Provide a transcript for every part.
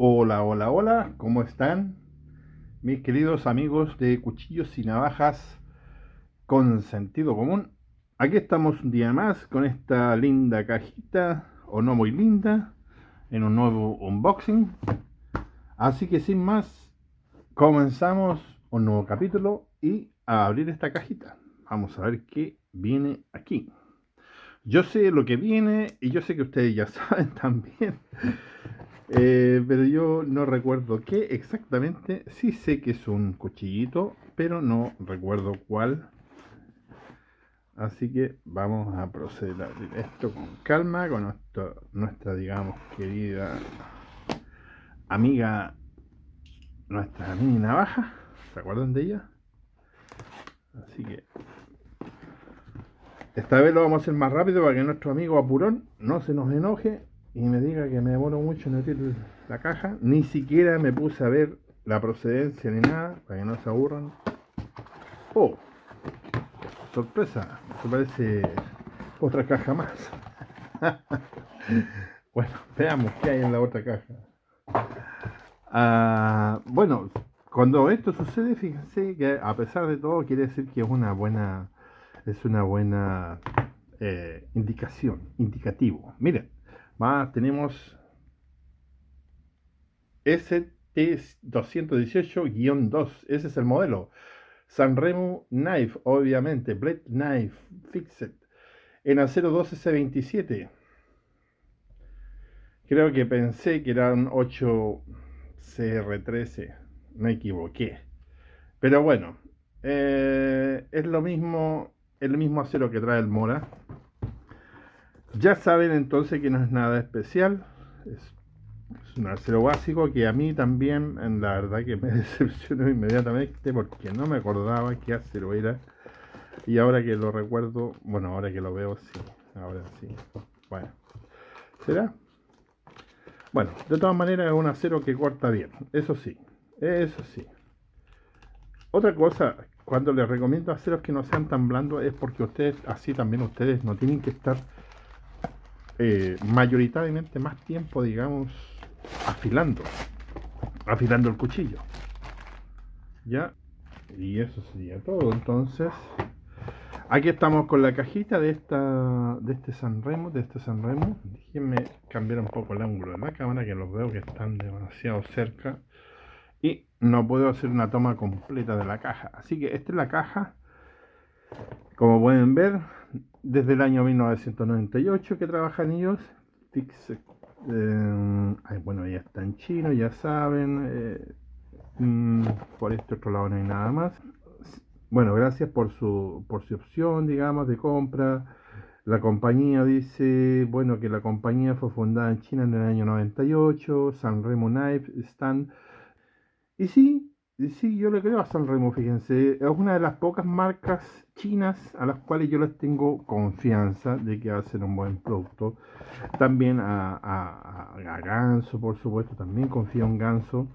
Hola, hola, hola, ¿cómo están? Mis queridos amigos de Cuchillos y Navajas con sentido común. Aquí estamos un día más con esta linda cajita, o no muy linda, en un nuevo unboxing. Así que sin más, comenzamos un nuevo capítulo y a abrir esta cajita. Vamos a ver qué viene aquí. Yo sé lo que viene y yo sé que ustedes ya saben también. Pero yo no recuerdo qué exactamente. Sí sé que es un cuchillito, pero no recuerdo cuál. Así que vamos a proceder a abrir esto con calma, con nuestra, digamos, querida amiga, nuestra mini navaja. ¿Se acuerdan de ella? Así que esta vez lo vamos a hacer más rápido para que nuestro amigo apurón no se nos enoje y me diga que me demoro mucho en abrir la caja. Ni siquiera me puse a ver la procedencia ni nada, para que no se aburran. Oh, sorpresa, me parece otra caja más. Bueno, veamos qué hay en la otra caja. Bueno, cuando esto sucede, fíjense que a pesar de todo quiere decir que es una buena indicación, indicativo. Miren, tenemos ST218-2, ese es el modelo. Sanremo Knife, obviamente, Blade Knife Fixed en acero 12C27. Creo que pensé que eran 8CR13, me equivoqué. Pero bueno, es el mismo acero que trae el Mora. Ya saben entonces que no es nada especial, es un acero básico que a mí también, en la verdad que me decepcionó inmediatamente porque no me acordaba qué acero era. Y ahora que lo recuerdo, bueno, ahora que lo veo, sí, ahora sí. Bueno, ¿será? Bueno, de todas maneras es un acero que corta bien, eso sí, eso sí. Otra cosa, cuando les recomiendo aceros que no sean tan blandos es porque ustedes, así también ustedes no tienen que estar mayoritariamente más tiempo, digamos, afilando, afilando el cuchillo, ¿ya? Y eso sería todo, entonces. Aquí estamos con la cajita de este Sanremo, Déjenme cambiar un poco el ángulo de la cámara, que los veo que están demasiado cerca. Y no puedo hacer una toma completa de la caja. Así que esta es la caja, como pueden ver, desde el año 1998 que trabajan ellos. Fix, bueno, ya está en chino, ya saben. Por este otro lado no hay nada más. Bueno, gracias por su opción, digamos, de compra. La compañía dice, bueno, que la compañía fue fundada en China en el año 98, Sanremo Knife Stand. Y sí, yo le creo a Sanremo, fíjense, es una de las pocas marcas chinas a las cuales yo les tengo confianza de que hacen un buen producto. También a Ganso, por supuesto, también confío en Ganso.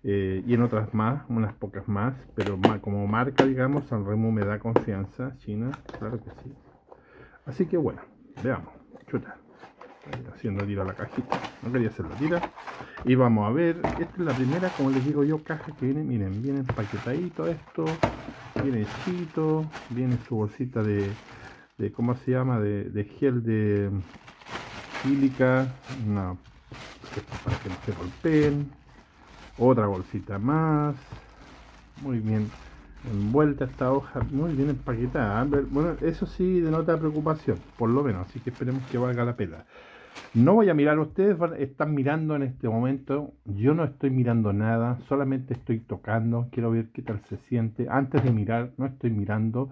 Y en otras más, unas pocas más, pero como marca, digamos, Sanremo me da confianza. China, claro que sí. Así que bueno, veamos. Chuta, haciendo tira la cajita, no quería hacerlo tira. Y vamos a ver, esta es la primera, como les digo yo, caja que viene. Miren, viene empaquetadito esto, viene chito, viene su bolsita de ¿cómo se llama? De gel de sílica, no, para que no se golpeen. Otra bolsita más, muy bien envuelta esta hoja, muy bien empaquetada. Bueno, eso sí denota preocupación, por lo menos, así que esperemos que valga la pena. No voy a mirar, ustedes están mirando en este momento, yo no estoy mirando nada, solamente estoy tocando, quiero ver qué tal se siente. Antes de mirar, no estoy mirando,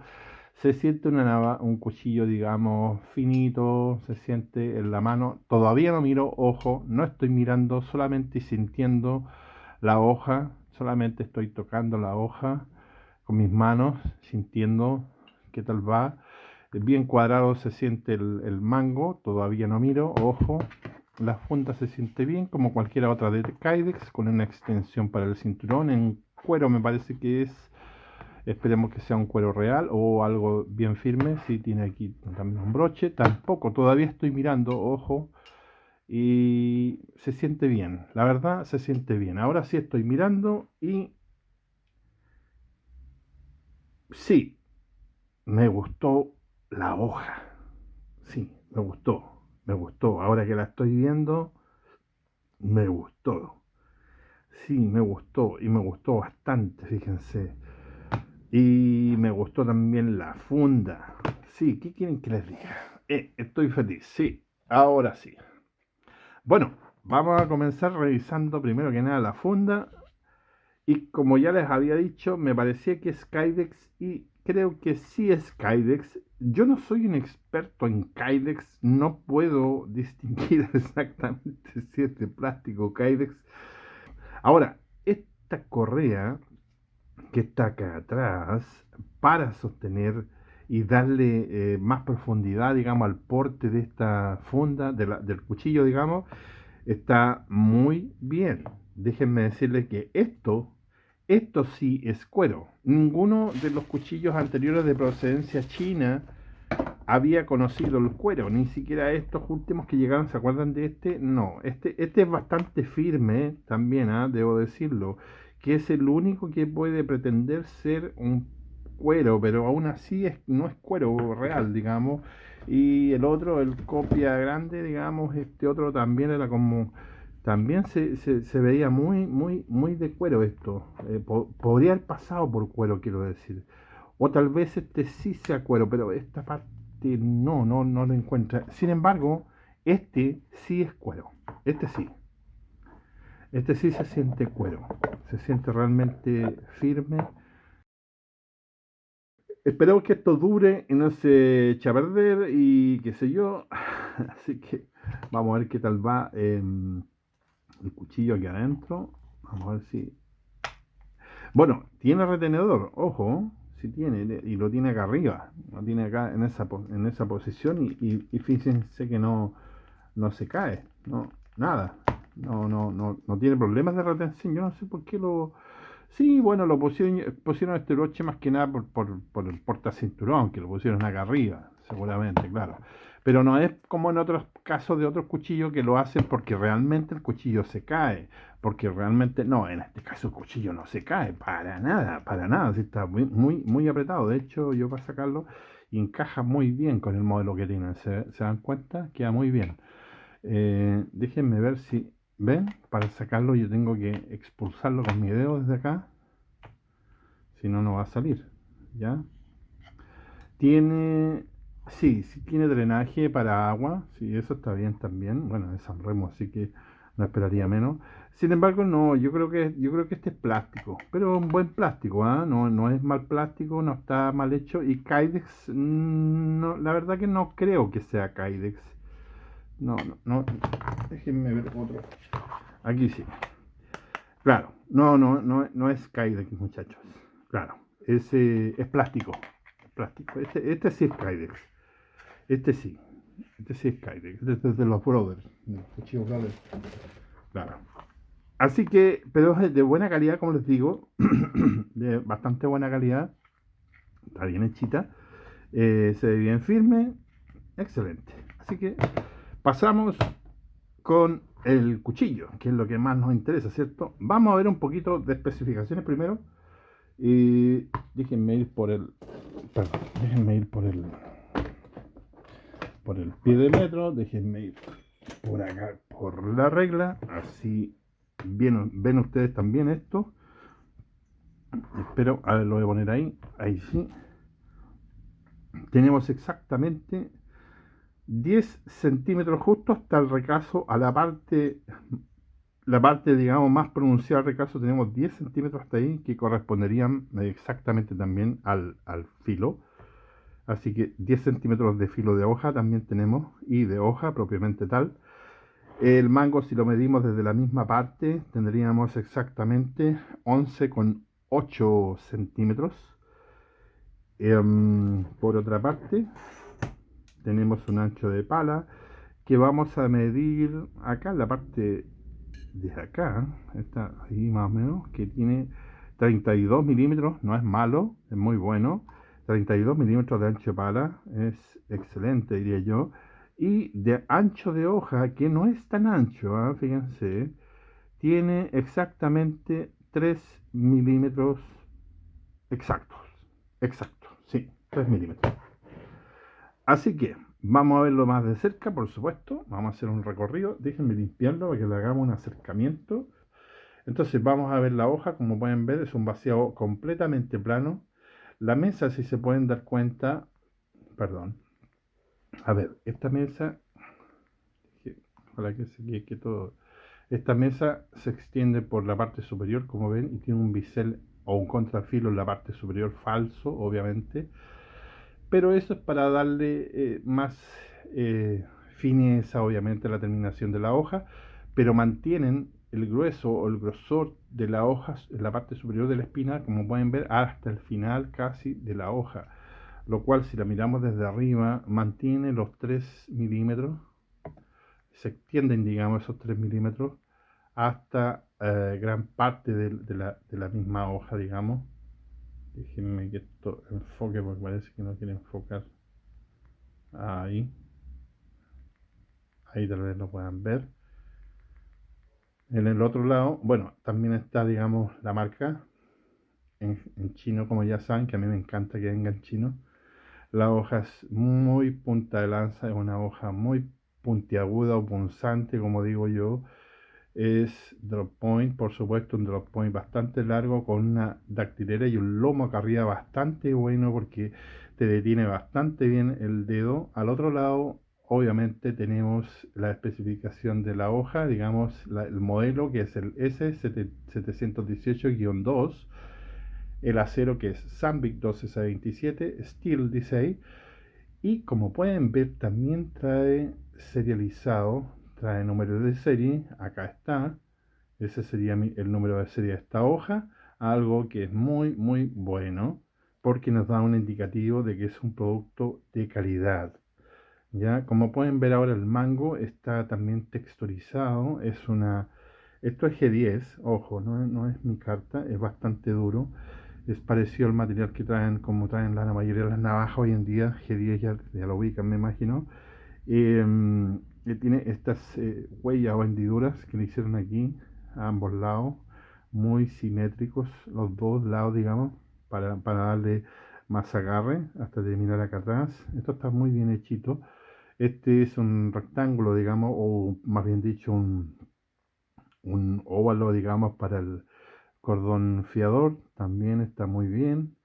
se siente un cuchillo, digamos, finito, se siente en la mano, todavía no miro, ojo, no estoy mirando, solamente sintiendo la hoja, solamente estoy tocando la hoja con mis manos, sintiendo qué tal va. Bien cuadrado se siente el mango, todavía no miro, ojo. La funda se siente bien, como cualquier otra de Kydex, con una extensión para el cinturón. En cuero me parece que es, esperemos que sea un cuero real o algo bien firme. Si tiene aquí también un broche, tampoco, todavía estoy mirando, ojo. y se siente bien, la verdad se siente bien. Ahora sí estoy mirando y sí, me gustó la hoja, sí, me gustó. Ahora que la estoy viendo, me gustó. Sí, me gustó y me gustó bastante, fíjense. Y me gustó también la funda. Sí, ¿qué quieren que les diga? Estoy feliz, sí, ahora sí. Bueno, vamos a comenzar revisando primero que nada la funda. Y como ya les había dicho, me parecía que es Kydex y creo que sí es Kydex. Yo no soy un experto en Kydex, no puedo distinguir exactamente si es de plástico o Kydex. Ahora, esta correa que está acá atrás para sostener y darle más profundidad, digamos, al porte de esta funda, del cuchillo, digamos, está muy bien. Déjenme decirles que esto sí es cuero. Ninguno de los cuchillos anteriores de procedencia china había conocido el cuero, ni siquiera estos últimos que llegaron, ¿se acuerdan de este? No, este es bastante firme también, debo decirlo, que es el único que puede pretender ser un cuero, pero aún así no es cuero real, digamos, y el otro, el copia grande, digamos, este otro también era como, también se veía muy de cuero esto, podría haber pasado por cuero, quiero decir. O tal vez este sí sea cuero, pero esta parte no lo encuentra. Sin embargo, este sí es cuero. Este sí. Este sí se siente cuero. Se siente realmente firme. Esperemos que esto dure y no se eche a perder y qué sé yo. Así que vamos a ver qué tal va el cuchillo aquí adentro. Vamos a ver si... Bueno, tiene retenedor, ojo, si tiene, y lo tiene acá arriba, lo tiene acá en esa posición y fíjense que no se cae, no, nada, no tiene problemas de retención, yo no sé por qué lo... Sí, bueno, pusieron este broche más que nada por el portacinturón, que lo pusieron acá arriba, seguramente, claro. Pero no es como en otros casos de otros cuchillos que lo hacen porque realmente el cuchillo se cae, porque realmente, no, en este caso el cuchillo no se cae, para nada, sí está muy apretado. De hecho, yo para sacarlo y encaja muy bien con el modelo que tienen, ¿se dan cuenta? Queda muy bien. Déjenme ver si ven, para sacarlo yo tengo que expulsarlo con mi dedo desde acá, si no, no va a salir, ¿ya? Tiene, sí tiene drenaje para agua, sí, eso está bien también, bueno, es San Remo, así que no esperaría menos. Sin embargo, no, yo creo que este es plástico, pero un buen plástico, no es mal plástico, no está mal hecho, y Kydex, no, la verdad que no creo que sea Kydex. No, déjenme ver otro. Aquí sí. Claro, no es Kydex, muchachos. Claro, es plástico. Plástico. Este sí es Kydex. Este sí. Este sí es Kydex. Este es de los Brothers. De los Cuchillos Brothers. Claro. Así que, pero es de buena calidad, como les digo. De bastante buena calidad. Está bien hechita. Se ve bien firme. Excelente. Así que pasamos con el cuchillo, que es lo que más nos interesa, ¿cierto? Vamos a ver un poquito de especificaciones primero. Y déjenme ir por el. Perdón, déjenme ir por el pie de metro, déjenme ir por acá, por la regla, así ven ustedes también esto. Espero, a ver, lo voy a poner ahí sí. Tenemos exactamente 10 centímetros justo hasta el recazo a la parte, digamos, más pronunciada del recazo, tenemos 10 centímetros hasta ahí que corresponderían exactamente también al filo. Así que 10 centímetros de filo de hoja también tenemos y de hoja propiamente tal. El mango, si lo medimos desde la misma parte, tendríamos exactamente 11,8 centímetros. Por otra parte, tenemos un ancho de pala que vamos a medir acá en la parte de acá, está ahí más o menos, que tiene 32 milímetros, no es malo, es muy bueno. 32 milímetros de ancho de pala es excelente, diría yo. Y de ancho de hoja, que no es tan ancho, ¿ah? Fíjense, tiene exactamente 3 milímetros exactos. Exactos, sí, 3 milímetros. Así que vamos a verlo más de cerca, por supuesto. Vamos a hacer un recorrido. Déjenme limpiarlo para que le hagamos un acercamiento. Entonces vamos a ver la hoja. Como pueden ver, es un vaciado completamente plano. La mesa, si se pueden dar cuenta, perdón. A ver, esta mesa, ojalá que se quede todo. Esta mesa se extiende por la parte superior, como ven, y tiene un bisel o un contrafilo en la parte superior falso, obviamente. Pero eso es para darle más fineza, obviamente, a la terminación de la hoja, pero mantienen el grueso o el grosor de la hoja en la parte superior de la espina, como pueden ver, hasta el final casi de la hoja, lo cual si la miramos desde arriba mantiene los 3 milímetros, se extienden, digamos, esos 3 milímetros hasta gran parte de la misma hoja, digamos. Déjenme que esto enfoque porque parece que no quiere enfocar. Ahí, ahí tal vez lo puedan ver. En el otro lado, bueno, también está, digamos, la marca en chino, como ya saben, que a mí me encanta que venga en chino. La hoja es muy punta de lanza, es una hoja muy puntiaguda o punzante, como digo yo. Es drop point, por supuesto, un drop point bastante largo con una dactilera y un lomo acá arriba bastante bueno porque te detiene bastante bien el dedo. Al otro lado, obviamente, tenemos la especificación de la hoja, digamos, el modelo que es el S718-2, el acero que es Sandvik 12C27, Steel dice ahí, y como pueden ver también trae serializado, trae número de serie, acá está, ese sería el número de serie de esta hoja, algo que es muy muy bueno porque nos da un indicativo de que es un producto de calidad. Ya, como pueden ver ahora el mango está también texturizado, esto es G10, ojo, no es mi carta, es bastante duro, es parecido al material que traen, como traen la mayoría de las navajas hoy en día, G10 ya lo ubican me imagino, tiene estas huellas o hendiduras que le hicieron aquí a ambos lados, muy simétricos los dos lados, digamos, para darle más agarre hasta terminar acá atrás. Esto está muy bien hechito. Este es un rectángulo, digamos, o más bien dicho, un óvalo, digamos, para el cordón fiador. También está muy bien.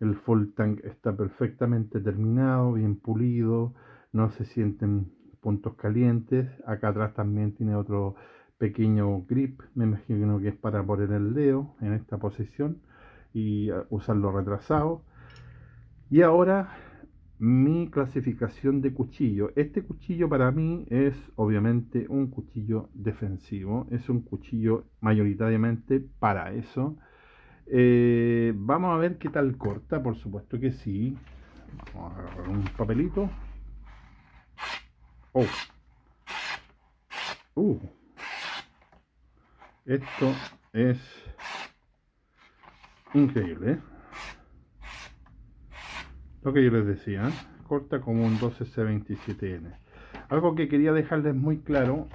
El full tank está perfectamente terminado, bien pulido, no se sienten puntos calientes. Acá atrás también tiene otro pequeño grip, me imagino que es para poner el dedo en esta posición y usarlo retrasado. Y ahora mi clasificación de cuchillo. Este cuchillo para mí es obviamente un cuchillo defensivo, es un cuchillo mayoritariamente para eso. Vamos a ver qué tal corta, por supuesto que sí. Vamos a agarrar un papelito. Oh, uh, esto es increíble, ¿eh? Lo que yo les decía, ¿eh? Corta como un 12C27N. Algo que quería dejarles muy claro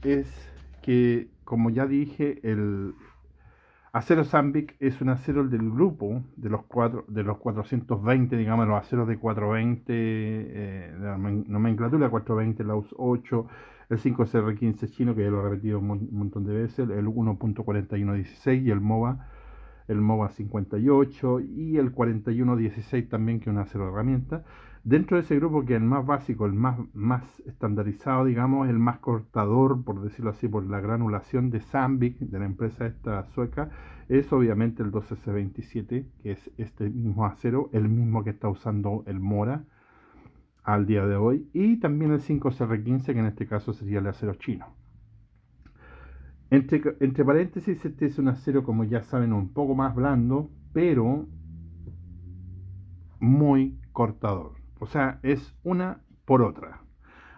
es que, como ya dije, el acero Sandvik es un acero del grupo de los 420, digamos, los aceros de 420, de la nomenclatura 420, la US 8, el 5CR15 chino, que ya lo he repetido un montón de veces, el 1.4116 y el MOVA 58 y el 4116 también, que es un acero de herramienta. Dentro de ese grupo, que es el más básico, el más estandarizado, digamos, el más cortador, por decirlo así, por la granulación de Sandvik, de la empresa esta sueca, es obviamente el 12C27, que es este mismo acero, el mismo que está usando el Mora al día de hoy, y también el 5CR15, que en este caso sería el acero chino. Entre paréntesis, este es un acero, como ya saben, un poco más blando, pero muy cortador. O sea, es una por otra.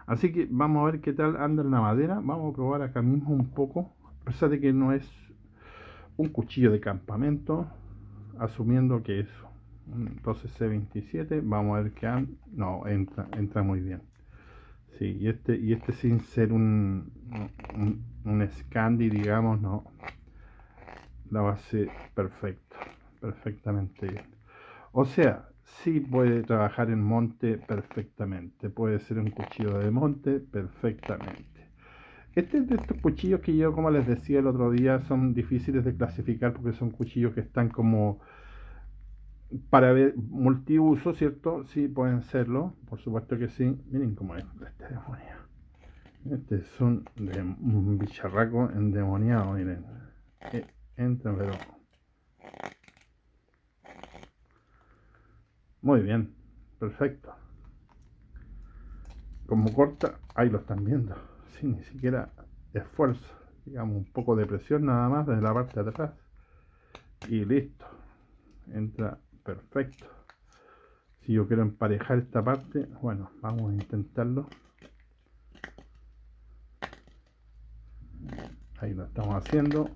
Así que vamos a ver qué tal anda en la madera. Vamos a probar acá mismo un poco. A pesar de que no es un cuchillo de campamento, asumiendo que es un 12C27, vamos a ver qué anda. No, entra muy bien. Sí, y este sin ser un Scandi, digamos, no. La base perfecto, perfectamente bien. O sea, sí puede trabajar en monte perfectamente. Puede ser un cuchillo de monte perfectamente. Este es de estos cuchillos que yo, como les decía el otro día, son difíciles de clasificar porque son cuchillos que están como para ver multiuso, ¿cierto? Sí, pueden serlo, por supuesto que sí. Miren cómo es este demonio. Este es un bicharraco endemoniado, miren. Entra, pero muy bien, perfecto. Como corta, ahí lo están viendo, sin ni siquiera esfuerzo, digamos un poco de presión nada más desde la parte de atrás y listo, entra perfecto. Si yo quiero emparejar esta parte, bueno, vamos a intentarlo. Ahí lo estamos haciendo.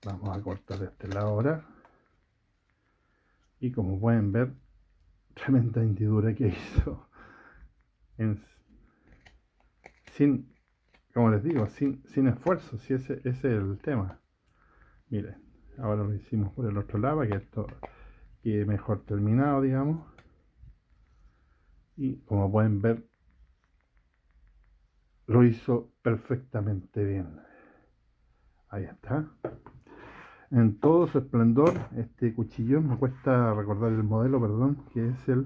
Vamos a cortar de este lado ahora. Y como pueden ver, tremenda hendidura que hizo. En, sin, como les digo, sin esfuerzo, si ese es el tema. Miren, ahora lo hicimos por el otro lado, que esto quede mejor terminado, digamos. Y como pueden ver, lo hizo perfectamente bien. Ahí está. En todo su esplendor, este cuchillo, me cuesta recordar el modelo, perdón, que es el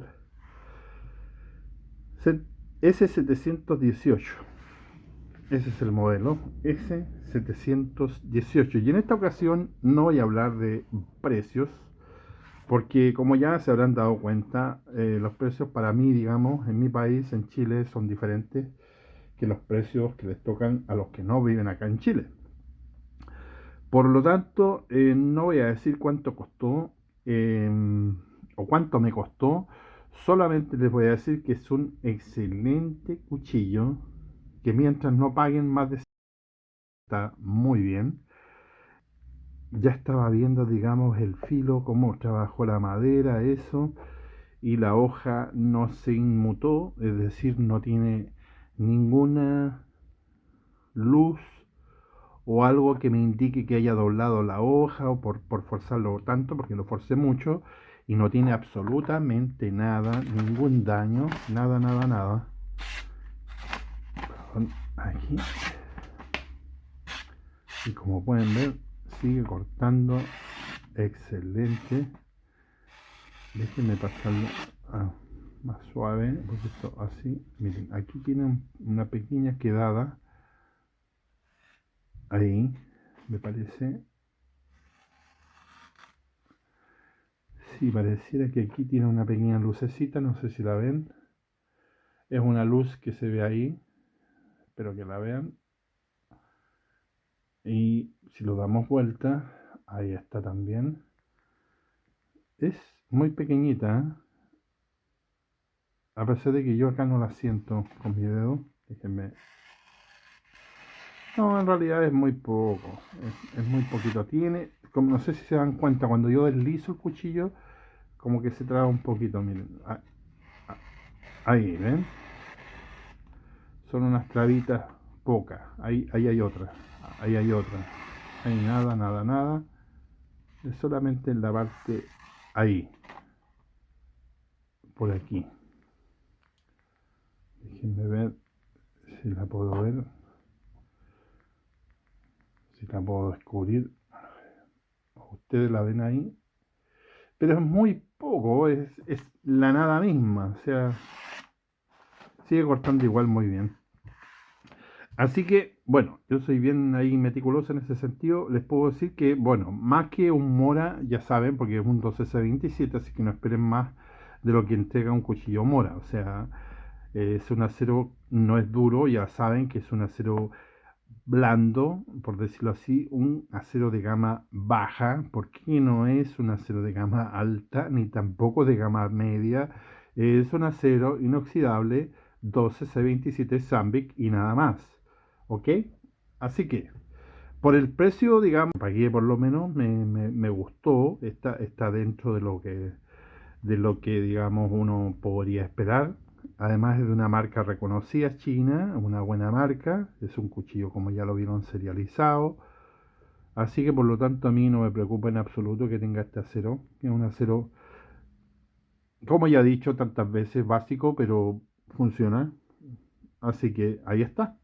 S718. Ese es el modelo S718. Y en esta ocasión no voy a hablar de precios, porque como ya se habrán dado cuenta, los precios para mí, digamos, en mi país, en Chile, son diferentes que los precios que les tocan a los que no viven acá en Chile. Por lo tanto, no voy a decir cuánto costó eh, o cuánto me costó, solamente les voy a decir que es un excelente cuchillo que mientras no paguen más de está muy bien. Ya estaba viendo, digamos, el filo, cómo trabajó la madera, eso, y la hoja no se inmutó, es decir, no tiene ninguna luz o algo que me indique que haya doblado la hoja o por forzarlo tanto, porque lo forcé mucho y no tiene absolutamente nada, ningún daño, nada, nada, nada. Aquí. Y como pueden ver, sigue cortando excelente. Déjenme pasarlo más suave, porque esto así, miren, aquí tiene una pequeña quedada, ahí, me parece, sí, pareciera que aquí tiene una pequeña lucecita, no sé si la ven, es una luz que se ve ahí, espero que la vean, y si lo damos vuelta, ahí está también, es muy pequeñita, ¿eh? A pesar de que yo acá no la siento con mi dedo, déjenme. No, en realidad es muy poco, es muy poquito. Tiene, como no sé si se dan cuenta, cuando yo deslizo el cuchillo, como que se traba un poquito, miren. Ahí, ¿ven? Son unas trabitas pocas. Ahí hay otra, ahí hay otra. Ahí nada, nada, nada. Es solamente en la parte ahí, por aquí. Déjenme ver si la puedo ver, si la puedo descubrir. Ustedes la ven ahí, pero es muy poco, es la nada misma, o sea, sigue cortando igual muy bien. Así que, bueno, yo soy bien ahí meticuloso en ese sentido. Les puedo decir que, bueno, más que un Mora, ya saben, porque es un 12C27, así que no esperen más de lo que entrega un cuchillo Mora. O sea, es un acero, no es duro, ya saben que es un acero blando, por decirlo así, un acero de gama baja, porque no es un acero de gama alta, ni tampoco de gama media, es un acero inoxidable 12C27 Sambic y nada más, ¿ok? Así que, por el precio, digamos, pagué por lo menos, me gustó, está dentro de lo que de lo que, digamos, uno podría esperar. Además es de una marca reconocida china, una buena marca, es un cuchillo como ya lo vieron serializado, así que por lo tanto a mí no me preocupa en absoluto que tenga este acero, que es un acero, como ya he dicho tantas veces, básico, pero funciona. Así que ahí está.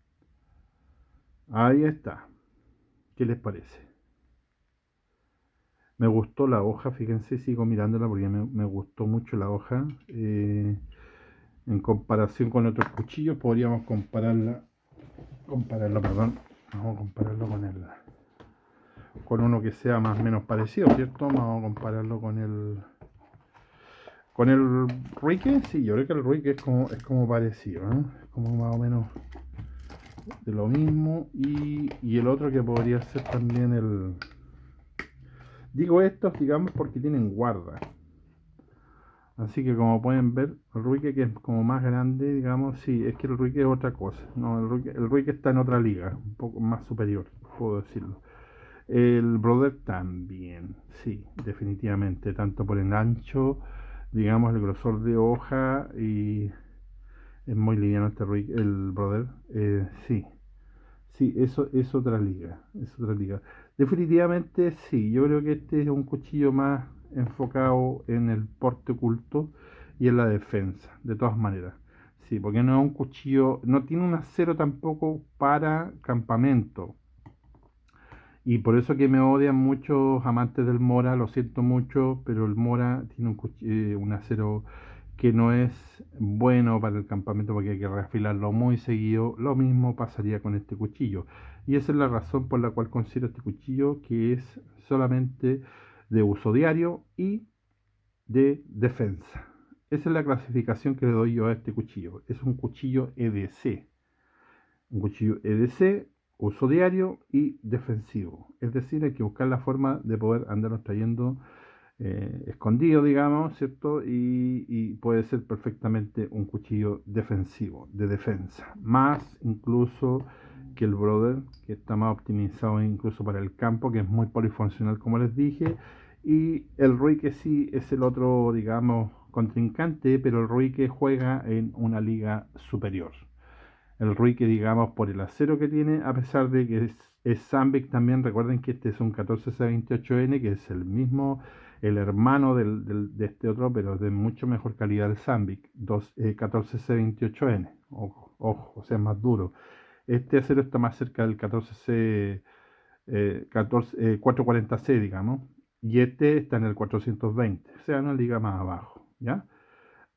¿Qué les parece? Me gustó la hoja, fíjense, sigo mirándola porque me gustó mucho la hoja. En comparación con otros cuchillos, podríamos compararlo, perdón, vamos a compararlo con uno que sea más o menos parecido, ¿cierto? Vamos a compararlo con el Ruike. Sí, yo creo que el Ruike es como parecido, ¿no? Es como más o menos de lo mismo. Y el otro que podría ser también digo estos, digamos, porque tienen guarda. Así que como pueden ver, el Ruike que es como más grande, digamos, sí, es que el Ruike es otra cosa. No, el Ruike está en otra liga, un poco más superior, puedo decirlo. El Brother también, sí, definitivamente, tanto por el ancho, digamos, el grosor de hoja y es muy liviano este el Brother, sí, sí, eso es otra liga, es otra liga. Definitivamente sí, yo creo que este es un cuchillo más enfocado en el porte oculto y en la defensa, de todas maneras. Sí, porque no es un cuchillo, no tiene un acero tampoco para campamento. Y por eso que me odian muchos amantes del Mora, lo siento mucho, pero el Mora tiene un acero que no es bueno para el campamento porque hay que reafilarlo muy seguido. Lo mismo pasaría con este cuchillo. Y esa es la razón por la cual considero este cuchillo que es solamente de uso diario y de defensa. Esa es la clasificación que le doy yo a este cuchillo. Es un cuchillo EDC. Un cuchillo EDC, uso diario y defensivo. Es decir, hay que buscar la forma de poder andarlos trayendo escondido, digamos, ¿cierto? Y puede ser perfectamente un cuchillo defensivo, de defensa. Más incluso que el Brother, que está más optimizado incluso para el campo, que es muy polifuncional, como les dije. Y el Rui que sí es el otro, digamos, contrincante, pero el Rui que juega en una liga superior. El Rui que digamos por el acero que tiene, a pesar de que es Sandvik también, recuerden que este es un 14C28N, que es el mismo, el hermano de este otro, pero de mucho mejor calidad el Sandvik, 14C28N, ojo, ojo, o sea, más duro. Este acero está más cerca del 14C, 440C, digamos, y este está en el 420, o sea, una liga más abajo, ¿ya?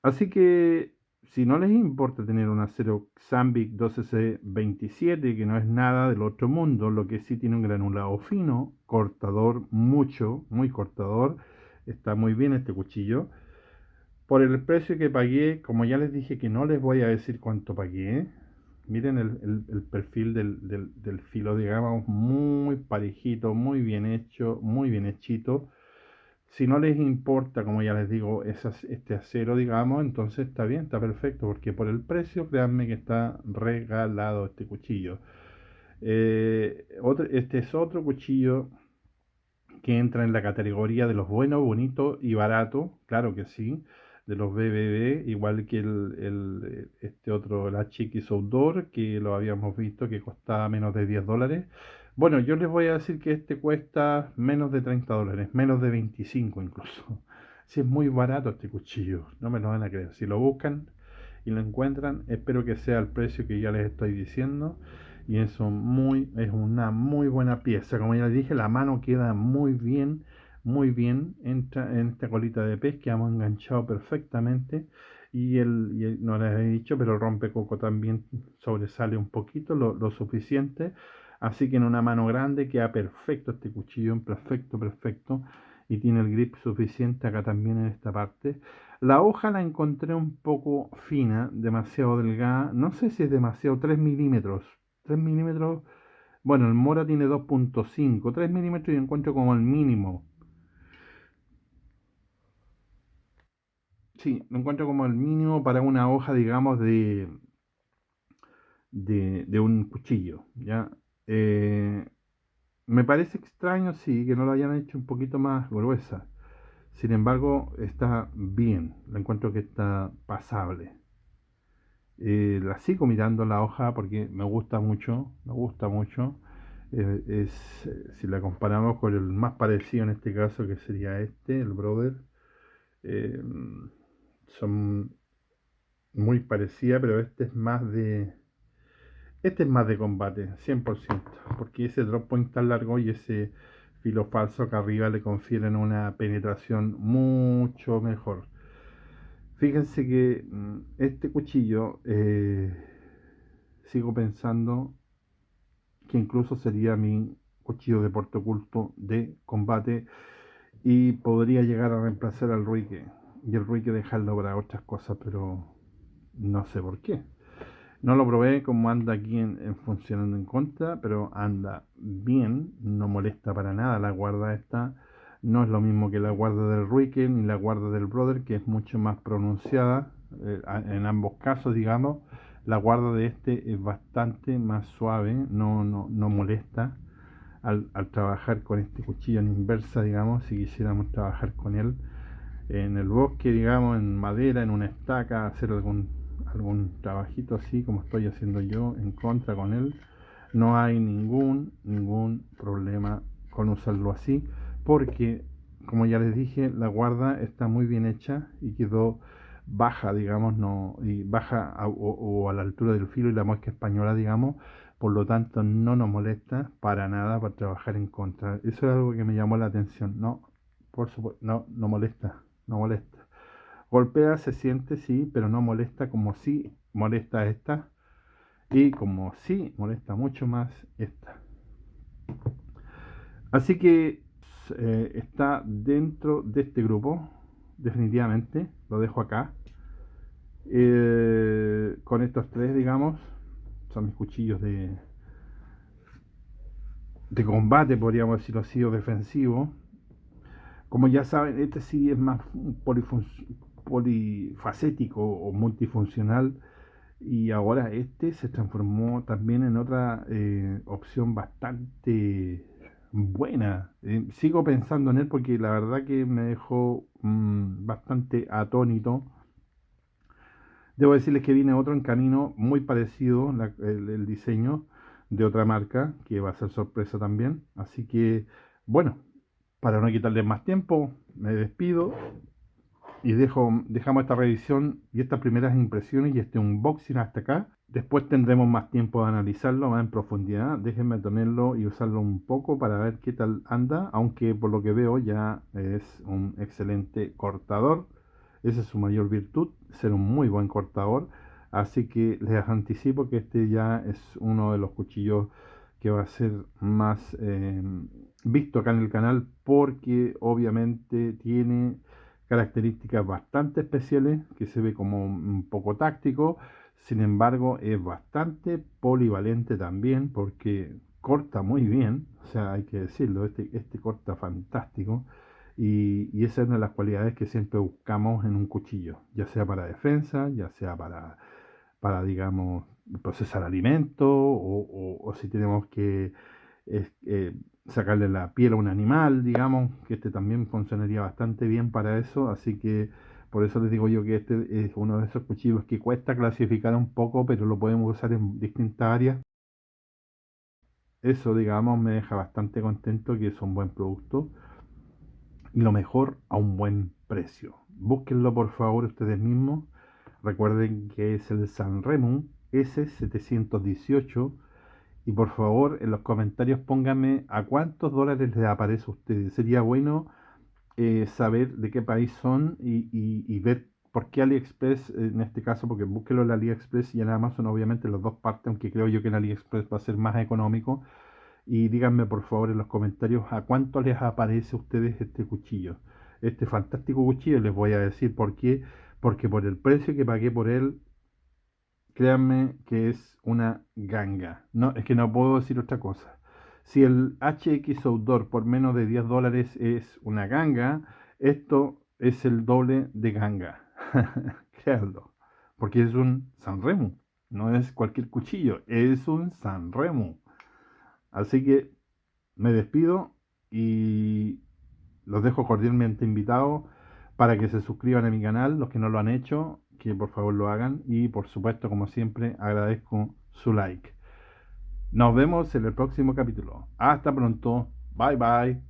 Así que si no les importa tener un acero Xambic 12C27, que no es nada del otro mundo, lo que sí tiene un granulado fino, cortador mucho, muy cortador, está muy bien este cuchillo. Por el precio que pagué, como ya les dije que no les voy a decir cuánto pagué, miren el perfil del filo, digamos, muy parejito, muy bien hecho, muy bien hechito. Si no les importa, como ya les digo, este acero, digamos, entonces está bien, está perfecto, porque por el precio, créanme que está regalado este cuchillo. Este es otro cuchillo que entra en la categoría de los buenos, bonitos y baratos, claro que sí, de los BBB, igual que este otro, el HX Outdoor, que lo habíamos visto que costaba menos de $10. Bueno, yo les voy a decir que este cuesta menos de $30, menos de 25 incluso. Si es muy barato este cuchillo, no me lo van a creer. Si lo buscan y lo encuentran, espero que sea el precio que ya les estoy diciendo y es una muy buena pieza. Como ya les dije, la mano queda muy bien, entra en esta colita de pez que hemos enganchado perfectamente no les he dicho, pero el rompecoco también sobresale un poquito, lo suficiente. Así que en una mano grande queda perfecto este cuchillo, perfecto, perfecto. Y tiene el grip suficiente acá también en esta parte. La hoja la encontré un poco fina, demasiado delgada. No sé si es demasiado, 3 milímetros. 3 milímetros. Bueno, el Mora tiene 2.5. 3 milímetros yo encuentro como el mínimo. Sí, lo encuentro como el mínimo para una hoja, digamos, de un cuchillo. ¿Ya? Me parece extraño, sí, que no lo hayan hecho un poquito más gruesa. Sin embargo, está bien, lo encuentro que está pasable. La sigo mirando la hoja porque me gusta mucho, me gusta mucho. Si la comparamos con el más parecido en este caso, que sería este, el Brother, eh, son muy parecidas, pero este es más de combate, 100%, porque ese drop point tan largo y ese filo falso acá arriba le confieren una penetración mucho mejor. Fíjense que este cuchillo, sigo pensando que incluso sería mi cuchillo de porte oculto de combate y podría llegar a reemplazar al Ruike. Y el Ruike dejarlo para otras cosas, pero no sé por qué. No lo probé como anda aquí funcionando en contra, pero anda bien, no molesta para nada la guarda esta. No es lo mismo que la guarda del Ruike ni la guarda del Brother, que es mucho más pronunciada. En ambos casos, digamos, la guarda de este es bastante más suave, no molesta. Al trabajar con este cuchillo en inversa, digamos, si quisiéramos trabajar con él en el bosque, digamos, en madera, en una estaca, hacer algún trabajito así como estoy haciendo yo en contra con él, no hay ningún problema con usarlo así, porque como ya les dije, la guarda está muy bien hecha y quedó baja, digamos, no, y baja o a la altura del filo y la muesca española, digamos, por lo tanto no nos molesta para nada para trabajar en contra. Eso es algo que me llamó la atención. No, por supuesto, no molesta, no molesta. Golpea, se siente, sí, pero no molesta como si molesta esta y como si molesta mucho más esta. Así que está dentro de este grupo, definitivamente, lo dejo acá. Con estos tres, digamos, son mis cuchillos de combate, podríamos decirlo así, o defensivo. Como ya saben, este sí es más polifacético o multifuncional y ahora este se transformó también en otra opción bastante buena. Sigo pensando en él porque la verdad que me dejó bastante atónito. Debo decirles que viene otro en camino muy parecido, el diseño de otra marca, que va a ser sorpresa también. Así que, bueno, para no quitarles más tiempo, me despido y dejamos esta revisión y estas primeras impresiones y este unboxing hasta acá. Después tendremos más tiempo de analizarlo más en profundidad. Déjenme tenerlo y usarlo un poco para ver qué tal anda, aunque por lo que veo ya es un excelente cortador. Esa es su mayor virtud, ser un muy buen cortador. Así que les anticipo que este ya es uno de los cuchillos que va a ser más visto acá en el canal porque obviamente tiene características bastante especiales que se ve como un poco táctico. Sin embargo, es bastante polivalente también porque corta muy bien, o sea, hay que decirlo, este corta fantástico y esa es una de las cualidades que siempre buscamos en un cuchillo, ya sea para defensa, ya sea digamos, procesar alimentos o si tenemos que eh, eh, sacarle la piel a un animal, digamos, que este también funcionaría bastante bien para eso, así que por eso les digo yo que este es uno de esos cuchillos que cuesta clasificar un poco, pero lo podemos usar en distintas áreas. Eso, digamos, me deja bastante contento que es un buen producto y lo mejor a un buen precio. Búsquenlo por favor ustedes mismos. Recuerden que es el Sanremo S718 y por favor en los comentarios pónganme a cuántos dólares les aparece a ustedes. Sería bueno saber de qué país son y ver por qué AliExpress, en este caso, porque búsquelo en AliExpress y en Amazon, obviamente, las dos partes, aunque creo yo que en AliExpress va a ser más económico. Y díganme por favor en los comentarios a cuánto les aparece a ustedes este cuchillo. Este fantástico cuchillo, les voy a decir por qué. Porque por el precio que pagué por él, créanme que es una ganga. No, es que no puedo decir otra cosa. Si el HX Outdoor por menos de 10 dólares es una ganga, esto es el doble de ganga. Créanlo. Porque es un Sanremo. No es cualquier cuchillo, es un Sanremo. Así que me despido y los dejo cordialmente invitados para que se suscriban a mi canal, los que no lo han hecho, que por favor lo hagan y por supuesto, como siempre, agradezco su like. Nos vemos en el próximo capítulo. Hasta pronto. Bye bye.